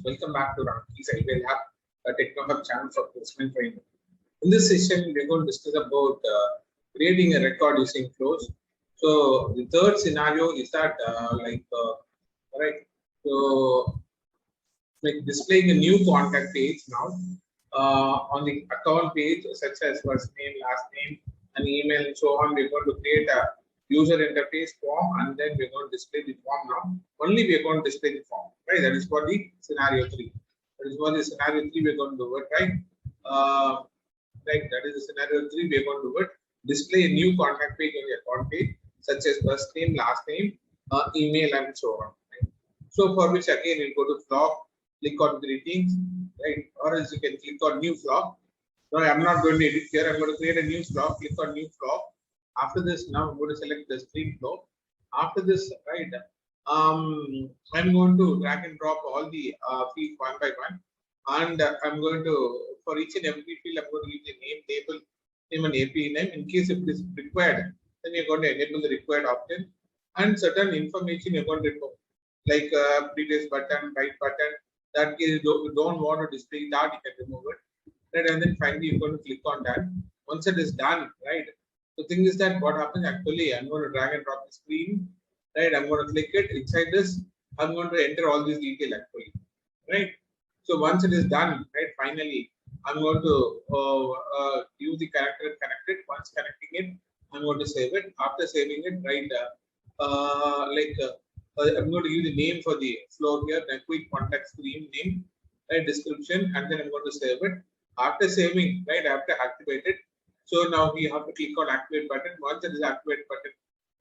Welcome back to Ramki's IBL Lab, a Technohub channel for placement training. In this session, we're going to discuss about creating a record using flows. So the third scenario is that like displaying a new contact page now on the account page, such as first name, last name, and email, and so on. We're going to create a user interface form, and then we're going to display the form now. Only we're going to display the form, right? That is for the scenario 3. That is for the scenario 3 we're going to do it, right? That is the scenario 3 we're going to do it. Display a new contact page on the account page, such as first name, last name, email, and so on. Right? So for which again we'll go to flock, click on greetings, right? Or else you can click on new flock. No, I'm not going to edit here. I'm going to create a new flock. Click on new flock. After this, now I'm going to select the stream flow. After this, right, I'm going to drag and drop all the fields one by one, and I'm going to, for each and every field, I'm going to use the name, label, name, and API name. In case if it is required, then you're going to enable the required option, and certain information you're going to remove, like previous button, right button. That case you don't want to display that, you can remove it, right? And then finally you're going to click on that. Once it is done, right? The thing is that what happens actually, I'm going to drag and drop the screen, right? I'm going to click it. Inside this, I'm going to enter all these details actually, right? So once it is done, right? Finally, I'm going to use the character connected. Once connecting it, I'm going to save it. After saving it, right? I'm going to use the name for the flow here, the quick contact screen name, right? Description, and then I'm going to save it. After saving, right? After activate it. So now we have to click on activate button. Once it is activate button,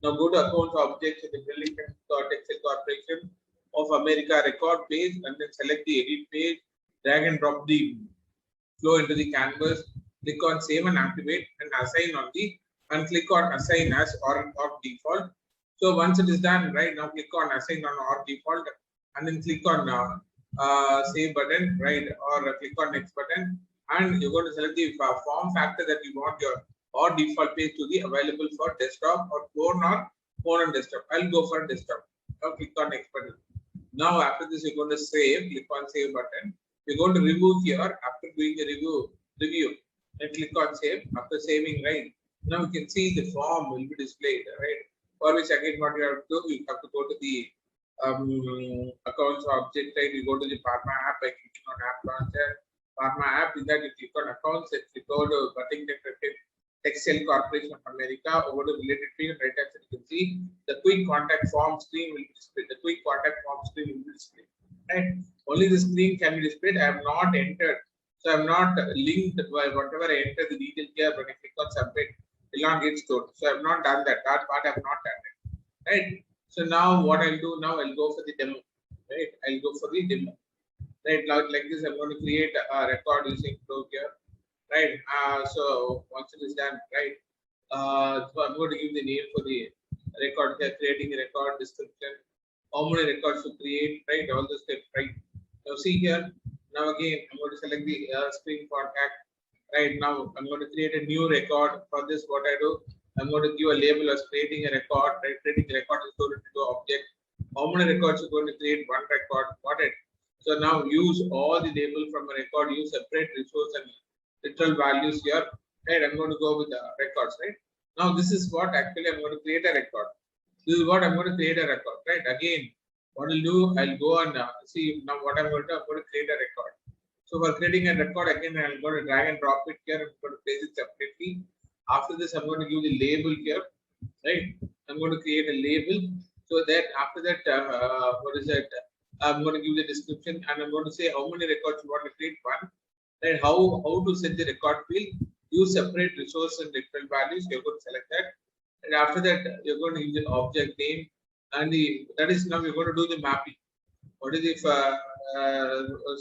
now go to accounts objects in the Burlington Textile Corporation of America record page, and then select the edit page, drag and drop the flow into the canvas, click on save and activate, and assign on the, and click on assign as or default. So once it is done, right, now click on assign on or default, and then click on save button, right, or click on next button. And you're going to select the form factor that you want your or default page to be available for desktop or phone and desktop. I'll go for desktop. Now click on next button. Now after this, you're going to save. Click on save button. You're going to remove here after doing the review, and click on save. After saving, right, now you can see the form will be displayed, right? For which again, what you have to do, you have to go to the accounts object, right? You go to the Pharma app by clicking on app launcher. Pharma app, in that you click on accounts, and you go to Burlington Textile Corporation of America, over to related field, right hand side, you can see the quick contact form screen will be displayed. The quick contact form screen will be displayed. Right? Only the screen can be displayed. I have not entered, so I'm not linked by whatever I enter the detail here. When I click on submit, it will not get stored. So I have not done that. That part I have not done it. Right? So now what I'll do now, I'll go for the demo. Right? I'll go for the demo. Right, like this, I'm going to create a record using flow here, right? So once it is done, right? So I'm going to give the name for the record here, creating a record description, how many records to create, right? All the steps, right? Now see here. Now again, I'm going to select the screen contact. Right now, I'm going to create a new record. For this, what I do, I'm going to give a label as creating a record. Right, creating a record is stored into object. How many records you're going to create? One record. Got it. So now use all the label from a record, use separate resource and literal values here. Right, I'm going to go with the records, right? Now this is what actually I'm going to create a record. This is what I'm going to create a record, right? Again, what I'll do, I'll go and see now what I'm going to create a record. So for creating a record, again, I'm going to drag and drop it here. I'm going to place it separately. After this, I'm going to give the label here, right? I'm going to create a label. So that after that, I'm going to give the description, and I'm going to say how many records you want to create. One, right? How to set the record field. Use separate resource and different values. You're going to select that, and after that, you're going to use the object name, and that is now you're going to do the mapping. What is the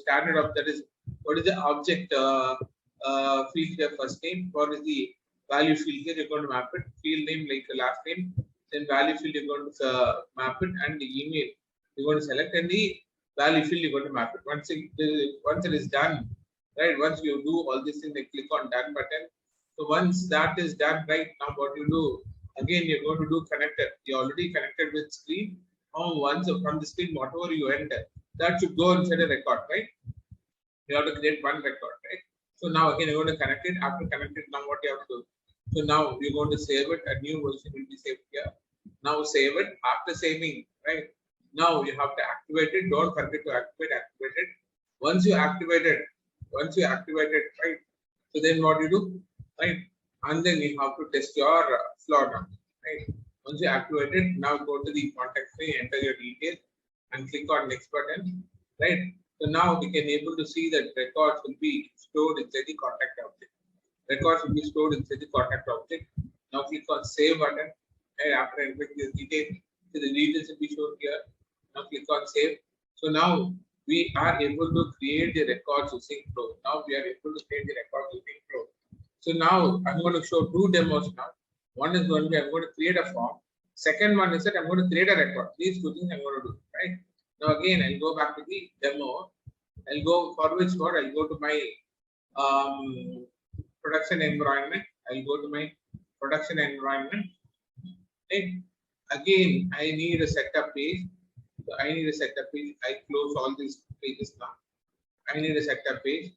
standard of that is? What is the object field here? First name. What is the value field here? You're going to map it. Field name like the last name. Then value field you're going to map it, and the email you're going to select, and the value field you're going to map it. Once it is done, right? Once you do all these things, click on done button. So once that is done, right, now what you do, again you're going to do connector. You already connected with screen. Now once from the screen, whatever you enter, that should go inside a record, right? You have to create one record, right? So now again, you're going to connect it. After connect it, now what you have to do? So now you're going to save it. A new version will be saved here. Now save it. After saving, right? Now you have to activate it. Don't forget to activate it. Once you activate it, right? So then what you do, right? And then you have to test your flow now, right? Once you activate it, now go to the contact tree, enter your details, and click on next button, right? So now we can able to see that records will be stored inside the contact object. Records will be stored inside the contact object. Now click on save button, and after entering the details, so the details will be shown here. Now click on save. So now we are able to create the records using Flow. Now we are able to create the records using Flow. So now I'm going to show two demos now. One is going to be I'm going to create a form. Second one is that I'm going to create a record. These two things I'm going to do, right? Now again, I'll go back to the demo. I'll go for which one? I'll go to my production environment. I'll go to my production environment. Right? Again, I need a setup page. So I need a setup page. I close all these pages now. I need a setup page.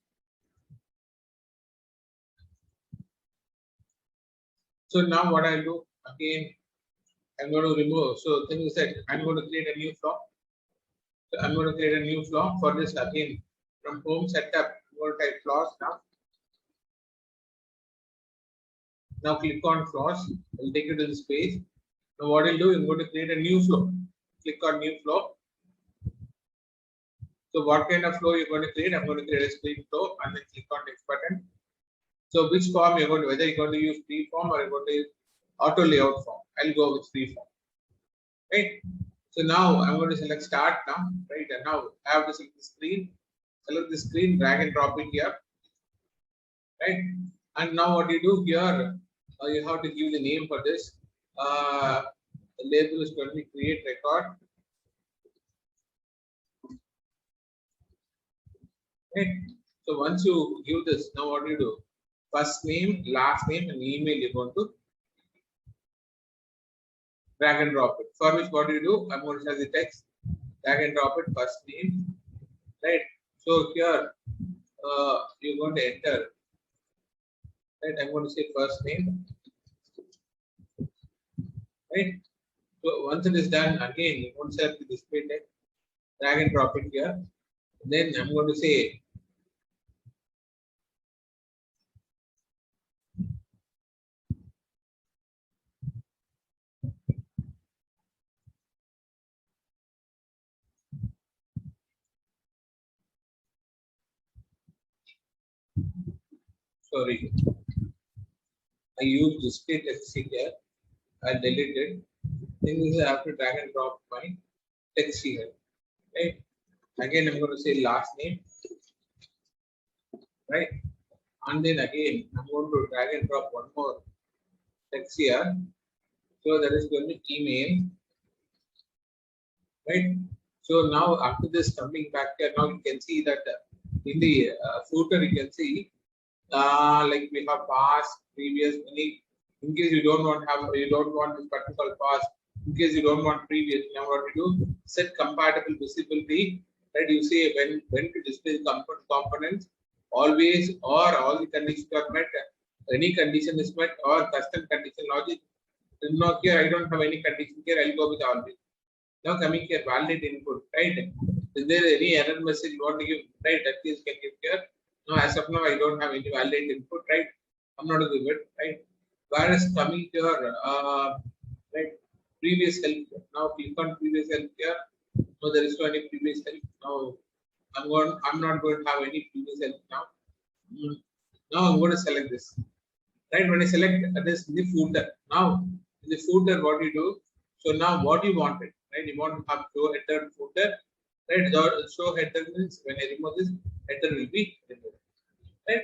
So now what I'll do again, I'm going to remove. So thing is that I'm going to create a new flow. So I'm going to create a new flow for this again from home setup. I'm going to type flaws now. Now click on flaws. I'll take you to this page. Now what I'll do, I'm going to create a new flow. Click on new flow. So what kind of flow you're going to create? I'm going to create a screen flow and then click on next button. So which form you're going to, whether you're going to use free form or you're going to use auto layout form. I'll go with free form. Right. So now I'm going to select start now. Right. And now I have to select the screen. Select the screen, drag and drop it here. Right. And now what you do here, you have to give the name for this. The label is going to be create record. Right. So once you give this, now what do you do? First name, last name, and email you're going to drag and drop it. For which what do you do? I'm going to have the text, drag and drop it, first name, right? So here you're going to enter, right? I'm going to say first name, right? So once it is done, again you want to set the display text, drag and drop it here. Then I'm going to say sorry, I used display text here. I delete it. Then this is after drag and drop my text here, right? Again, I'm going to say last name, right? And then again, I'm going to drag and drop one more text here. So that is going to be email, right? So now after this coming back here, now you can see that in the footer you can see like we have past, previous, any. In case you don't want this button called past. In case you don't want previous, now what we do? Set compatible visibility. Right? You say when to display the components, always or all the conditions are met. Any condition is met or custom condition logic. No, here I don't have any condition here. I'll go with always. Now coming here, validate input. Right? Is there any error message you want to give? Right? That is can give here. No, as of now I don't have any validate input. Right? I'm not going to give it. Right? Whereas coming here, right? Previous help. Now click on previous help here. No, there is no any previous help. Now I'm not going to have any previous help now. Now I'm going to select this. Right? When I select this in the footer. Now in the footer, what you do? So now what you want it, right? You want to have show header and footer. Right? Show header means when I remove this, header will be removed. Right?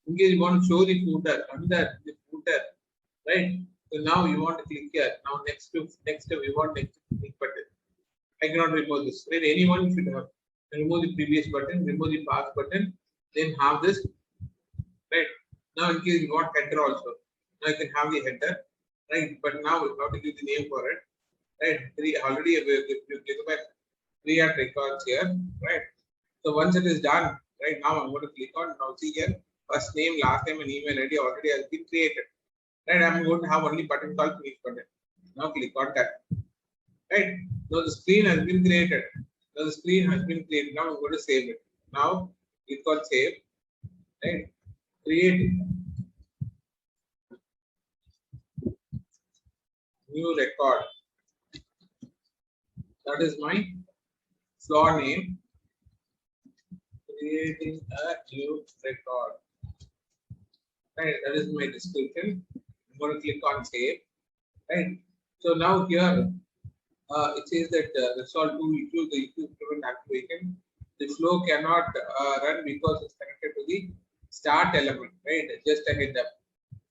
In case you want to show the footer under the footer, right? So now you want to click here. Now next step we want next click button. I cannot remove this. Right? Anyone should have remove the previous button, remove the past button, then have this. Right? Now in case you want header also, now you can have the header, right? But now we have to give the name for it. Right? Already you give back create records here, right? So once it is done, right now I'm going to click on, now see here, first name, last name, and email ID already has been created. Right, I'm going to have only button called finish button. Now click on that. Right, now the screen has been created. Now the screen has been created. Now I'm going to save it. Now click on save. Right, create new record. That is my floor name. Creating a new record. Right, that is my description. I'm going to click on save. Right, so now here it says that resolve two issues, the issue prevent activation. The flow cannot run because it's connected to the start element, right? Just a head up.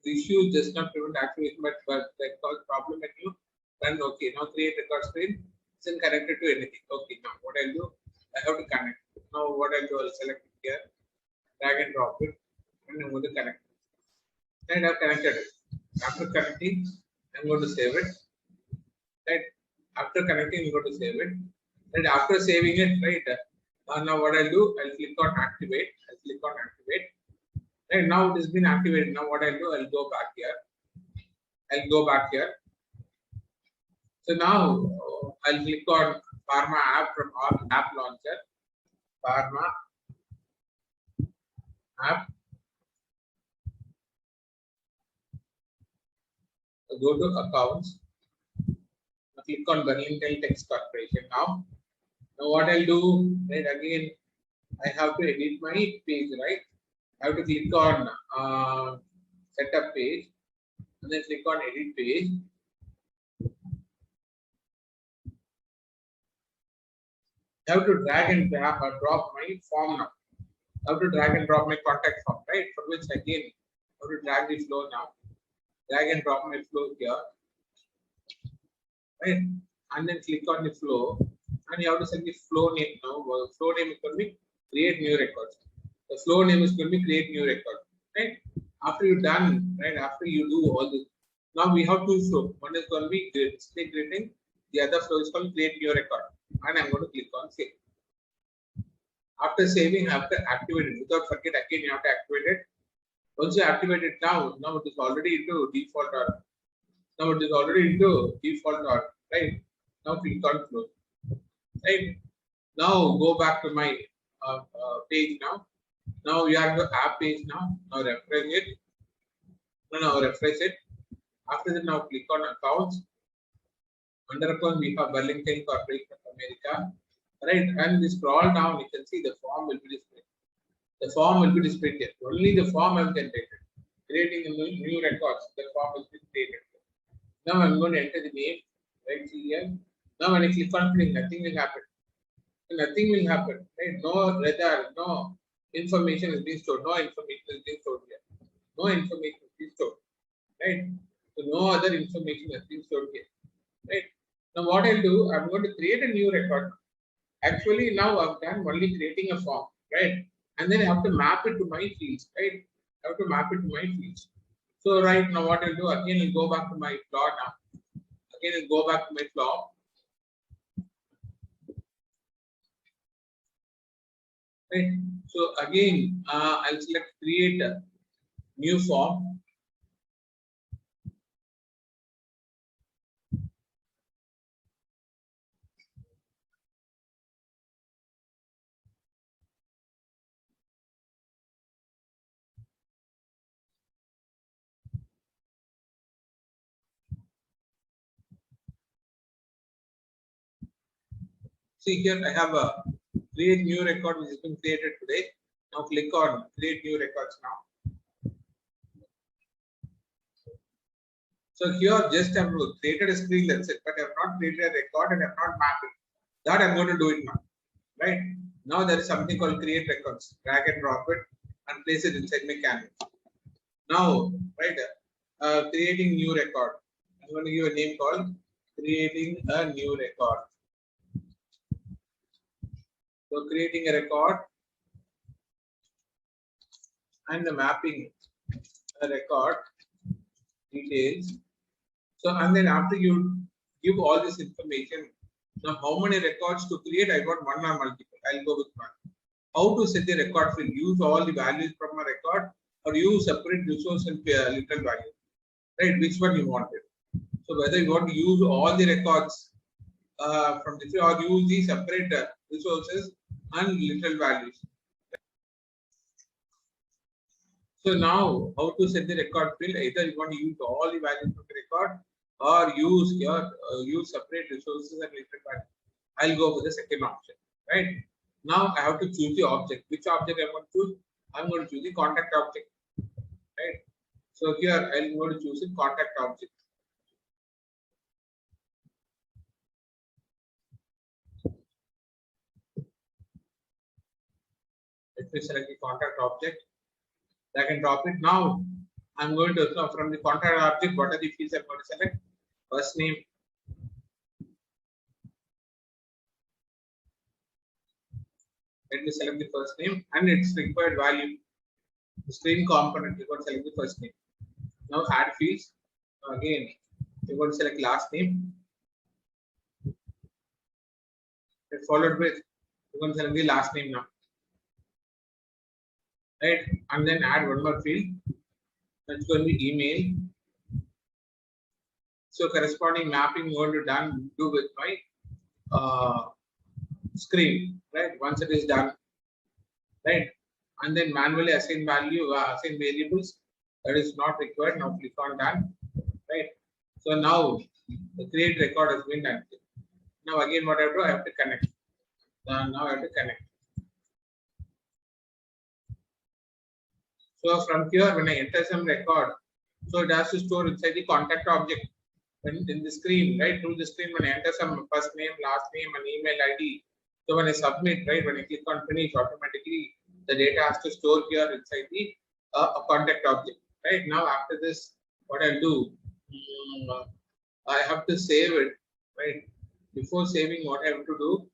The issue does not prevent activation, but that cause problem when you run. Okay, now create record screen. It's connected to anything. Okay, now what I'll do, I have to connect. Now what I'll do, I'll select it here, drag and drop it, and I'm going to connect. And I've connected it. After connecting, I'm going to save it. Right. After connecting, I'm going to save it. And after saving it, right, now what I'll do, I'll click on activate. I'll click on activate. Right, now it has been activated. Now what I'll do, I'll go back here. I'll go back here. So now I'll click on Pharma app from app launcher. Pharma app. Go to accounts. Click on the Intel Text Corporation now. Now what I'll do, right, again, I have to edit my page, right? I have to click on setup page and then click on edit page. I have to drag and drop my form now. I have to drag and drop my contact form, right? For which again, I have to drag the flow now. Drag and drop my flow here, right? And then click on the flow, and you have to set the flow name now. Flow name is going to be create new records. The flow name is going to be create new record, right? After you're done, right? After you do all this, now we have two flows. One is going to be display greeting. The other flow is called create new record, and I'm going to click on save. After saving, I have to activate it. Without forget, again you have to activate it. Once you activate it now it is already into default order. Now it is already into default order, right? Now click on close. Right. Now go back to my page now. Now we are in the app page now. Now refresh it. Now refresh it. After that, now click on accounts. Under accounts, we have Burlington Corporation of America. Right. And we scroll down, you can see the form will be displayed. The form will be displayed here. Only the form has been generated. Creating a new records, the form will be created. Now I'm going to enter the name. Right here. Now when I click on print, nothing will happen. Nothing will happen. Right? No radar, no information is being stored. No information is being stored here. No information is being stored. Right? So no other information is being stored here. Right? Now what I'll do, I'm going to create a new record. Actually, now I've done only creating a form, right? And then I have to map it to my fields, right? I have to map it to my fields. So right now what I'll do, again I'll go back to my floor now. Again I'll go back to my floor. Right. So again, I'll select create a new form. See here, I have a create new record which has been created today. Now click on create new records now. So here just I've created a screen, that's it, but I have not created a record and I have not mapped it. That I'm going to do it now. Right? Now there is something called create records. Drag and drop it and place it inside my canvas. Now, right, creating new record. I'm going to give a name called creating a new record. So creating a record and the mapping a record details. So and then after you give all this information, Now, how many records to create? I want one or multiple. I'll go with one. How to set the record field? Use all the values from a record or use separate resource and literal value. Right? Which one you wanted? So whether you want to use all the records from the or use the separate resources and literal values. So now, how to set the record field? Either you want to use all the values from the record or use your use separate resources and literal values. I'll go with the second option. Right? Now I have to choose the object. Which object I'm going to choose? I'm going to choose the contact object. Right? So here I'm going to choose the contact object. Let me select the contact object. I can drop it. Now I'm going to from the contact object, what are the fields I'm going to select? First name. Let me select the first name and its required value. The string component, you're going to select the first name. Now add fields. Again, you're going to select last name. And followed with, you're going to select the last name now. Right? And then add one more field. That's going to be email. So corresponding mapping I'm going to do with my screen. Right? Once it is done. Right? And then manually assign value, assign variables. That is not required. Now click on done. Right? So now the create record has been done. Now again what I do, I have to connect. Now I have to connect. So from here, when I enter some record, so it has to store inside the contact object. When in the screen, right through the screen, when I enter some first name, last name, and email ID. So when I submit, right, when I click on finish, automatically the data has to store here inside the contact object. Right now, after this, what I'll do, I have to save it. Right before saving, what I have to do,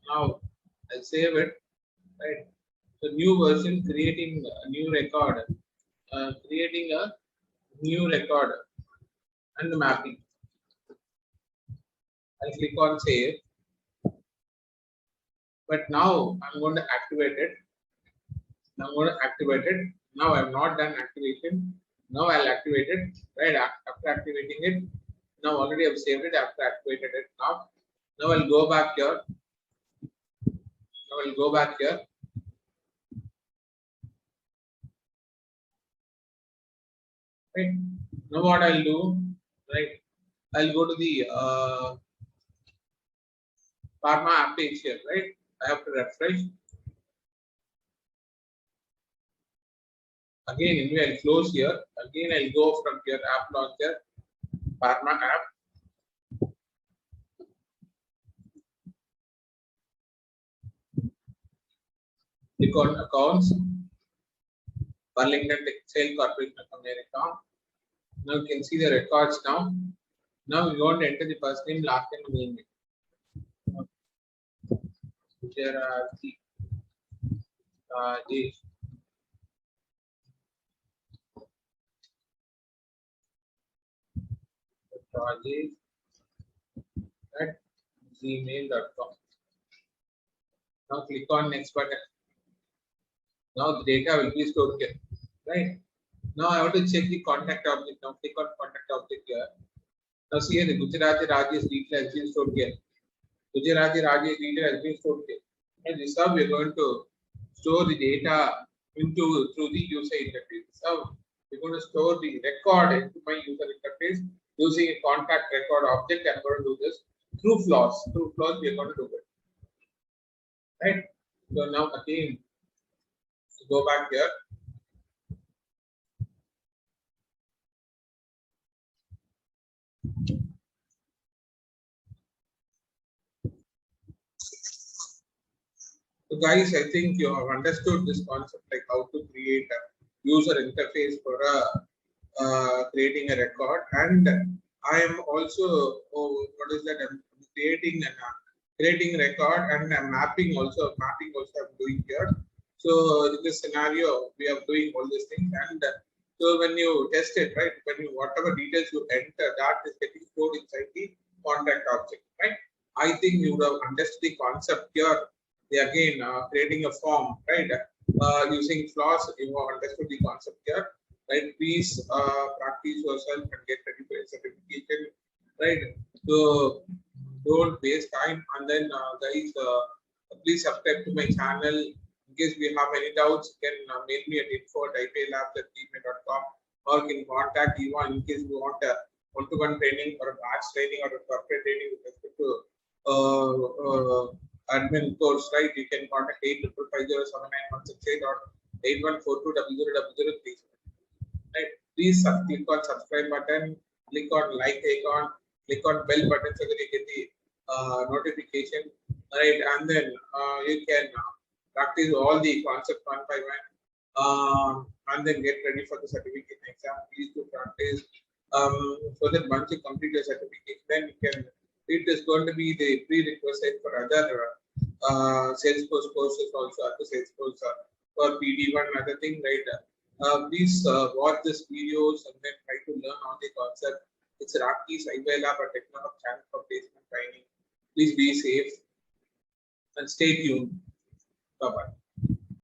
now I'll save it. Right. So new version, creating a new record, creating a new record and mapping. I'll click on save. But now I'm going to activate it. I'm going to activate it. Now I have not done activation. Now I'll activate it. Right after activating it. Now already I've saved it after activated it. Now I'll go back here. Now I'll go back here. Right. Now what I'll do, right? I'll go to the Pharma app page here, right? I have to refresh. Again, anyway, I'll close here. Again, I'll go from here, app launcher, Pharma app. Click on accounts. Burlington Textile Corporation of America. Now you can see the records now. Now we want to enter the first name, last name, name. There are the Rajesh at gmail.com. Now click on next button. Now the data will be stored here, right? Now I want to check the contact object. Now click on contact object here. Now see here the Gujarati Rajesh detail has been stored here. Gujarati Rajesh detail has been stored here. And this is how we are going to store the data through the user interface. So we're going to store the record into my user interface using a contact record object. I'm going to do this through flows. Through flows, we are going to do it. Right? So now again, go back here. So guys, I think you have understood this concept, like how to create a user interface for creating a record. And I am also, I'm creating record and mapping also. Mapping also I'm doing here. So in this scenario, we are doing all these things. And so when you test it, right, whatever details you enter, that is getting stored inside the contact object, right? I think you would have understood the concept here. They again creating a form, right? Using flaws, you have understood the concept here, right? Please practice yourself and get ready for your certification, right? So don't waste time. And then guys, please subscribe to my channel. In case we have any doubts, you can mail me at info@itlabs@gmail.com, or you can contact Eva in case you want a one-to-one training or a batch training or a corporate training with respect to admin course, right? You can contact 855507916 or 8142000037, right? Please click on subscribe button, click on like icon, click on bell button so that you get the notification, right? And then you can practice all the concept one by one, and then get ready for the certification exam. Please do practice, so that once you complete your certification, then you can. It is going to be the prerequisite for other Salesforce courses also, other Salesforce for PD1 and other thing, right? Please watch these videos and then try to learn all the concept. It's Raki's IBLab or Technohub channel for placement training. Please be safe and stay tuned. Bye bye.